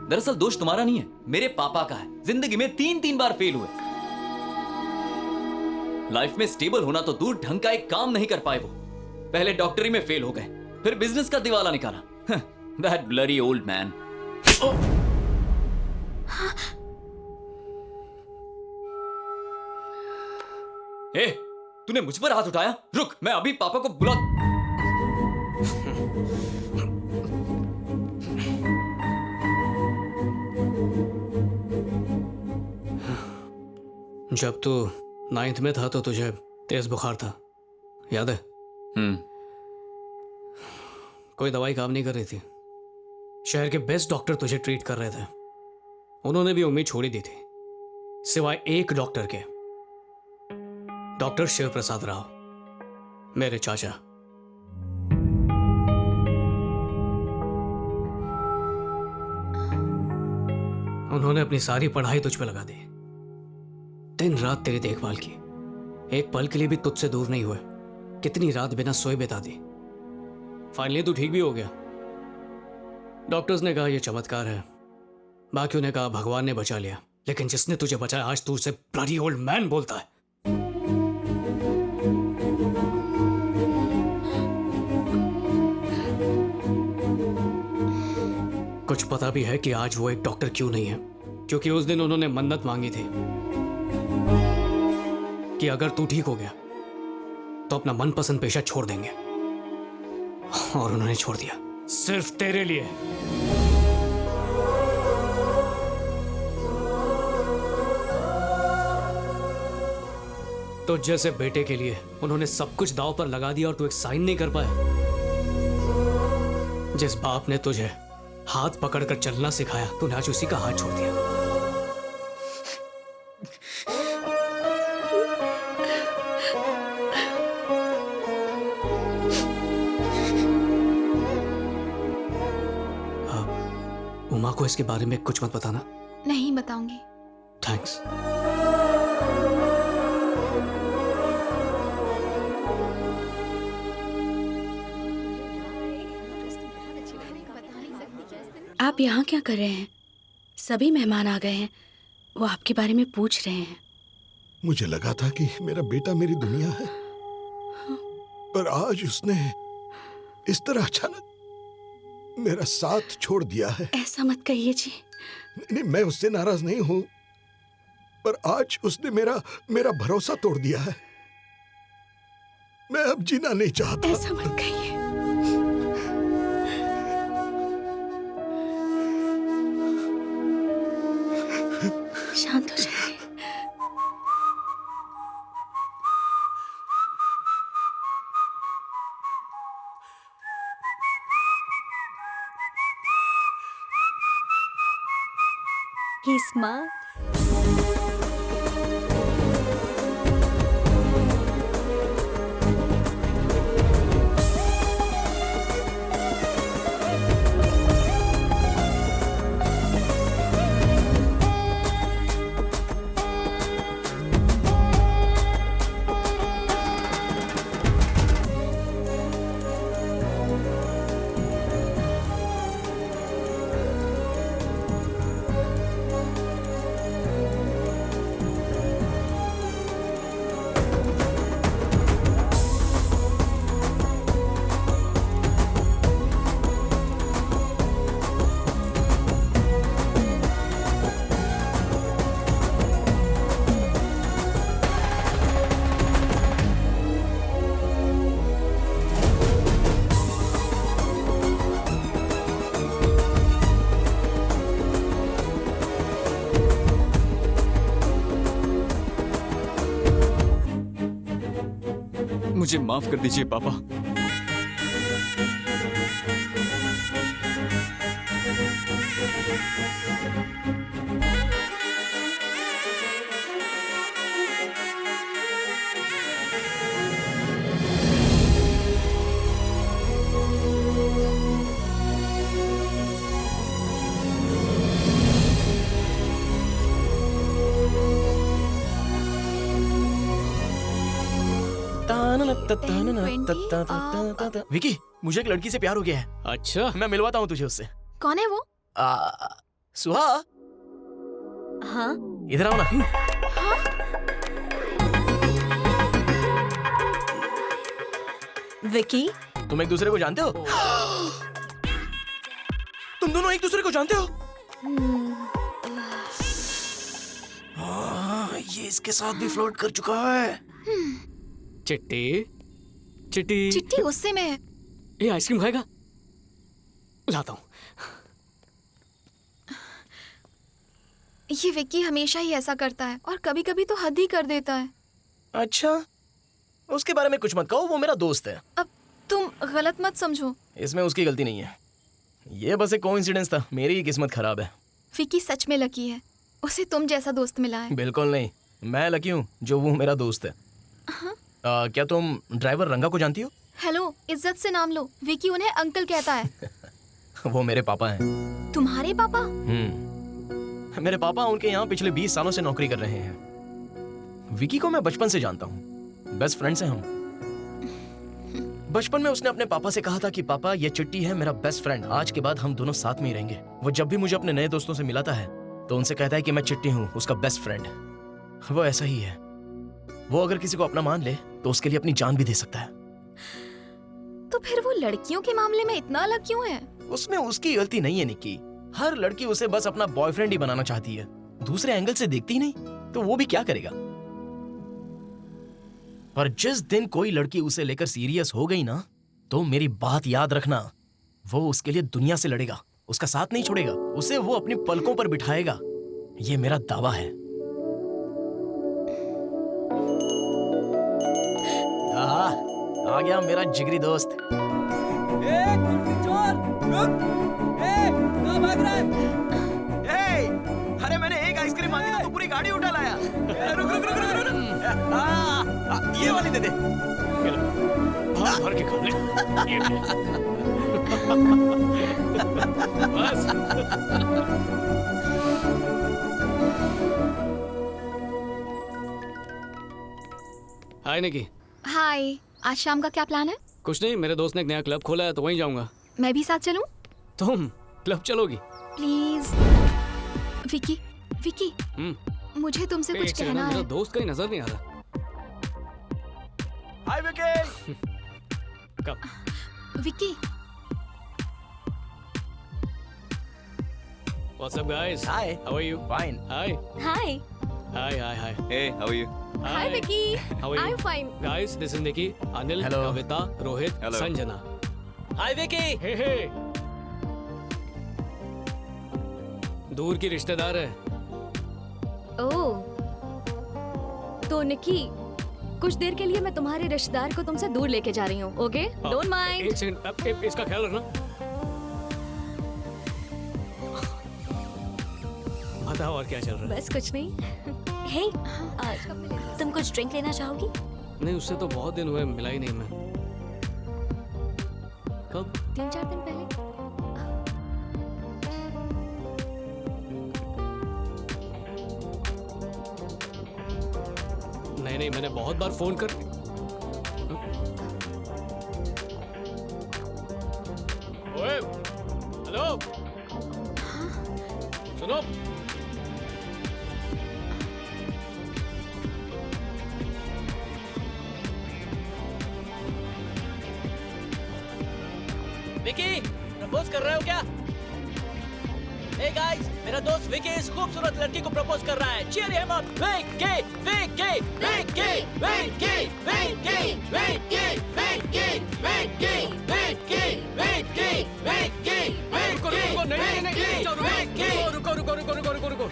दरअसल दोष तुम्हारा नहीं है, मेरे पापा का है। जिंदगी में 3 बार फेल हुए। लाइफ में स्टेबल होना तो दूर, ढंग का एक काम नहीं कर पाए वो। पहले डॉक्टरी में फेल हो गए, फिर बिजनेस का दिवाला निकाला। That bloody old man. ए, तूने मुझ पर हाथ उठाया? रुक, मैं अभी पापा को बुला। जब तू 9th में था तो तुझे तेज बुखार था, याद है? कोई दवाई काम नहीं कर रही थी। शहर के बेस्ट डॉक्टर तुझे ट्रीट कर रहे थे। उन्होंने भी उम्मीद छोड़ी दी थी, सिवाय एक डॉक्टर के, डॉक्टर शिव प्रसाद राव, मेरे चाचा। उन्होंने अपनी सारी पढ़ाई तुझ पे लगा दी, दिन रात तेरी देखभाल की, एक पल के लिए भी तुझसे दूर नहीं हुए। कितनी रात बिना सोए बिता दी। फाइनली तू ठीक भी हो गया। डॉक्टर्स ने कहा यह चमत्कार है, बाकियों ने कहा भगवान ने बचा लिया, लेकिन जिसने तुझे बचाया आज तू उसे ब्लडी ओल्ड मैन बोलता है। कुछ पता भी है कि आज वो एक डॉक्टर क्यों नहीं है? क्योंकि उस दिन उन्होंने मन्नत मांगी थी कि अगर तू ठीक हो गया तो अपना मनपसंद पेशा छोड़ देंगे, और उन्होंने छोड़ दिया सिर्फ तेरे लिए। तो जैसे बेटे के लिए उन्होंने सब कुछ दांव पर लगा दिया और तू एक साइन नहीं कर पाया। जिस बाप ने तुझे हाथ पकड़कर चलना सिखाया, तूने आज उसी का हाथ छोड़ दिया। उमा को इसके बारे में कुछ मत बताना। नहीं बताऊंगी। थैंक्स। आप यहाँ क्या कर रहे हैं? सभी मेहमान आ गए हैं, वो आपके बारे में पूछ रहे हैं। मुझे लगा था कि मेरा बेटा मेरी दुनिया है, पर आज उसने इस तरह अचानक मेरा साथ छोड़ दिया है। ऐसा मत कहिए जी। नहीं, मैं उससे नाराज नहीं हूं, पर आज उसने मेरा भरोसा तोड़ दिया है। मैं अब जीना नहीं चाहता। ऐसा मत कहिए। शांत हो जाइए। He's smart. मुझे माफ कर दीजिए पापा। विकी, मुझे एक लड़की से प्यार हो गया है। अच्छा, मैं मिलवाता हूँ तुझे उससे। कौन है वो? सुहा, हाँ इधर आओ ना। विकी, तुम एक दूसरे को जानते हो? तुम दोनों एक दूसरे को जानते हो? ये इसके साथ भी फ्लर्ट कर चुका है। चिट्टी चिट्टी चिट्टी गुस्से में है। ये आइसक्रीम खाएगा? लाता हूँ। ये विकी हमेशा ही ऐसा करता है और कभी कभी तो हद ही कर देता है। अच्छा, उसके बारे में कुछ मत कहो, वो मेरा दोस्त है। अब तुम गलत मत समझो। इसमें उसकी गलती नहीं है, ये बस एक कोइंसिडेंस था। मेरी ही किस्मत खराब है। विकी सच में लकी है, उसे तुम जैसा दोस्त मिला है। बिल्कुल नहीं, मैं लकी हूँ जो वो मेरा दोस्त है। क्या तुम ड्राइवर रंगा को जानती हो? हेलो, इज्जत से नाम लो। विकी उन्हें अंकल कहता है। वो मेरे पापा हैं। तुम्हारे पापा? मेरे पापा उनके यहाँ पिछले 20 सालों से नौकरी कर रहे हैं। विकी को मैं बचपन से जानता हूँ, बेस्ट फ्रेंड्स हैं हम। बचपन में उसने अपने पापा से कहा था कि पापा, ये चिट्टी है मेरा बेस्ट फ्रेंड, आज के बाद हम दोनों साथ में ही रहेंगे। वो जब भी मुझे अपने नए दोस्तों से मिलाता है तो उनसे कहता है कि मैं चिट्टी हूँ, उसका बेस्ट फ्रेंड। वो ऐसा ही है, वो अगर किसी को अपना मान ले तो उसके लिए अपनी जान भी दे सकता है। तो फिर वो लड़कियों के मामले में इतना अलग क्यों है? उसमें उसकी गलती नहीं है निक्की। हर लड़की उसे बस अपना बॉयफ्रेंड ही बनाना चाहती है, दूसरे एंगल से देखती ही नहीं, तो वो भी क्या करेगा। पर जिस दिन कोई लड़की उसे लेकर सीरियस हो गई ना, तो मेरी बात याद रखना, वो उसके लिए दुनिया से लड़ेगा, उसका साथ नहीं छोड़ेगा, उसे वो अपनी पलकों पर बिठाएगा। ये मेरा दावा है। आ गया मेरा जिगरी दोस्त। अरे मैंने एक आइसक्रीम मांगी ना तो पूरी गाड़ी उठा लाया। रुक रुक रुक रुक रुक। ये वाली दे दे। भर भर के खा ले। ये ले। बस। हाय निकी। हाय, आज शाम का क्या प्लान है? कुछ नहीं, मेरे दोस्त ने एक नया क्लब खोला है तो वहीं जाऊंगा। मैं भी साथ चलूं? तुम क्लब चलोगी? प्लीज। विकी, विकी, मुझे तुमसे कुछ एक सेकंड, कहना मेरा है। दोस्त कहीं नजर नहीं आ रहा। हाय विकी। कब? Vicky, What's up guys? Hi. How are you? Fine. Hi. Hi. Hi. Hey, how are you? Hi Vicky. How are you? I'm fine. Guys, this is Nikki, Anil, Hello. Kavita, Rohit, Hello. Sanjana. Hi, Vicky. Hey. दूर की रिश्तेदार है। ओह, तो निकी, कुछ देर के लिए मैं तुम्हारे रिश्तेदार को तुमसे दूर लेके जा रही हूँ, ओके? Don't mind. एक सेकंड, इसका ख्याल रखना। बताओ और क्या चल रहा है? बस कुछ नहीं। हे, तुम कुछ ड्रिंक लेना चाहोगी? नहीं, उससे तो बहुत दिन हुए, मिला ही नहीं मैं। कब? 3-4 दिन पहले। नहीं, मैंने बहुत बार फोन कर। ओए, हेलो, सुनो। विकी, प्रपोज कर रहे हो क्या? Hey guys, मेरा दोस्त विकी इस खूबसूरत लड़की को प्रपोज कर रहा है। Cheer him up, Vicky, Vicky, Vicky, Vicky, Vicky, Vicky, Vicky, Vicky, Vicky, Vicky, Vicky, रुको।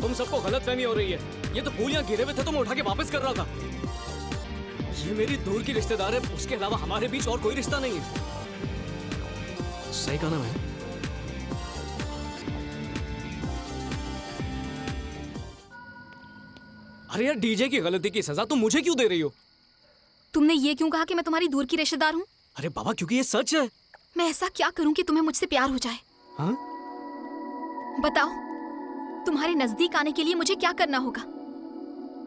तुम सबको गलतफहमी हो रही है। ये तो फूल यहाँ गिरे हुए थे तो मैं उठा के वापस कर रहा था। ये मेरी दूर की रिश्तेदार है, उसके अलावा हमारे बीच और कोई रिश्ता नहीं है। सही कहा ना मैंने? अरे यार, डीजे की गलती की सजा तुम मुझे क्यों दे रही हो? तुमने ये क्यों कहा कि मैं तुम्हारी दूर की रिश्तेदार हूँ? अरे बाबा, क्योंकि ये सच है। मैं ऐसा क्या करूँ कि तुम्हें मुझसे प्यार हो जाए? हाँ? बताओ, तुम्हारे नजदीक आने के लिए मुझे क्या करना होगा?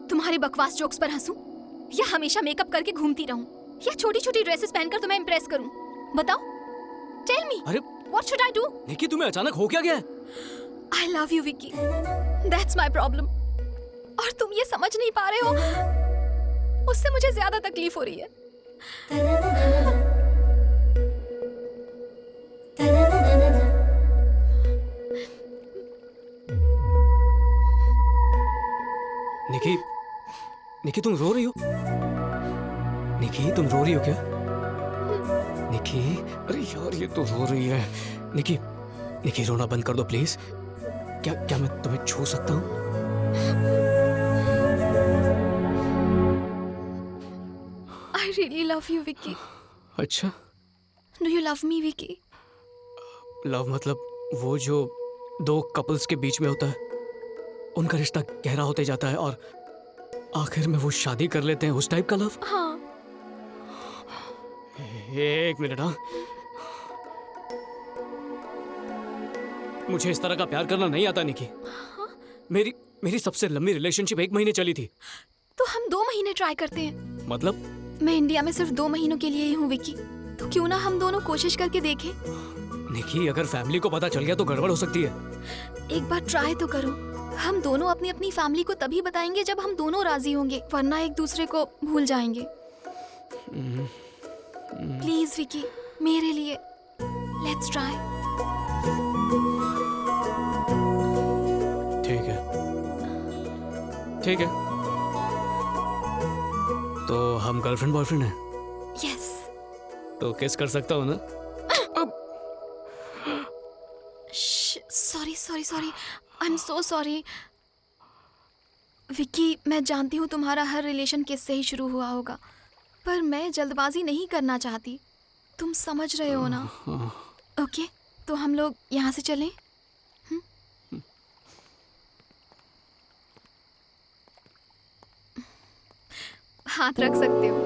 तुम्हारे बकवास जोक्स पर हंसूं, या हमेशा मेकअप करके घूमती रहूं, या छोटी छोटी ड्रेसेस पहनकर तुम्हें इम्प्रेस करूं? बताओ, टेल मी। अरे व्हाट शुड आई डू? निकी, तुम्हें अचानक हो क्या गया है? I love you Vicky, that's my problem. और तुम ये समझ नहीं पा रहे हो, उससे मुझे ज्यादा तकलीफ हो रही है। निकी, निकी तुम रो रही हो? निकी तुम रो रही हो क्या? निकी, अरे यार ये तो रो रही है। निकी, निकी रोना बंद कर दो प्लीज। क्या मैं तुम्हें छू सकता हूँ? I really love you Vicky. अच्छा, do you love me Vicky? Love मतलब वो जो दो कपल्स के बीच में होता है, उनका रिश्ता गहरा होते जाता है और आखिर में वो शादी कर लेते हैं, उस टाइप का लव? हाँ। एक मिनट, हाँ। मुझे इस तरह का प्यार करना नहीं आता निकी। मेरी सबसे लंबी रिलेशनशिप 1 महीने चली थी। तो हम 2 महीने ट्राई करते हैं। मतलब? मैं इंडिया में सिर्फ 2 महीनों के लिए ही हूँ विकी, तो क्यों ना हम दोनों कोशिश करके देखें। निकी, अगर फैमिली को पता चल गया तो गड़बड़ हो सकती है। एक बार ट्राई तो करो। हम दोनों अपनी अपनी फैमिली को तभी बताएंगे जब हम दोनों राजी होंगे, वरना एक दूसरे को भूल जाएंगे। प्लीज विकी, मेरे लिए लेट्स ट्राई। ठीक है, ठीक है। तो हम गर्लफ्रेंड बॉयफ्रेंड हैं? यस। तो किस कर सकता हूँ ना? Sorry sorry sorry, I am so sorry Vicky. मैं जानती हूँ तुम्हारा हर रिलेशन किस से ही शुरू हुआ होगा, पर मैं जल्दबाजी नहीं करना चाहती। तुम समझ रहे हो ना? ओके, तो हम लोग यहाँ से चलें? हाथ रख सकते हो।